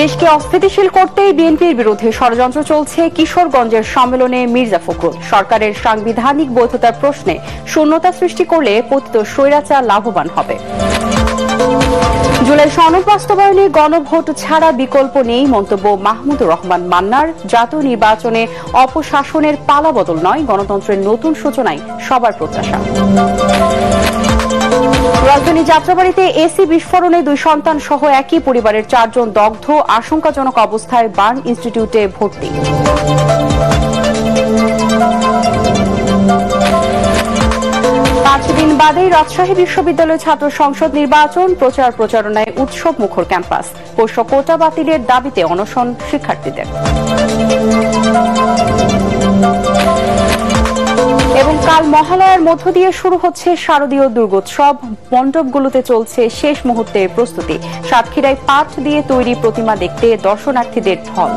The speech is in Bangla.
দেশকে অস্থিতিশীল করতেই বিএনপির বিরুদ্ধে ষড়যন্ত্র চলছে। কিশোরগঞ্জের সম্মেলনে মির্জা ফখরুল সরকারের সাংবিধানিক বৈধতার প্রশ্নে শূন্যতা সৃষ্টি করলে পতিত স্বৈরাচার লাভবান হবে। জুলাই সনদ বাস্তবায়নে গণভোট ছাড়া বিকল্প নেই মন্তব্য মাহমুদুর রহমান মান্নার। জাতীয় নির্বাচনে অপশাসনের পালাবদল নয়, গণতন্ত্রের নতুন সূচনায় সবার প্রত্যাশা। রাজধানী যাত্রাবাড়ীতে এসি বিস্ফোরণে 2 সন্তান সহ একই পরিবারের 4 জন দগ্ধ, আশঙ্কাজনক অবস্থায় বার্ন ইনস্টিটিউটে ভর্তি। 5 দিন বাদেই রাজশাহী বিশ্ববিদ্যালয় ছাত্র সংসদ নির্বাচন, প্রচারণায় উৎসব মুখর ক্যাম্পাস। পোষ্য কোটা বাতিলের দাবিতে অনশন শিক্ষার্থীদের। এবং কাল মহালয়ার মধ্য দিয়ে শুরু হচ্ছে শারদীয় দুর্গোৎসব। মণ্ডপগুলোতে চলছে শেষ মুহূর্তের প্রস্তুতি। সাতক্ষীরায় পাট দিয়ে তৈরি প্রতিমা দেখতে দর্শনার্থীদের ঢল।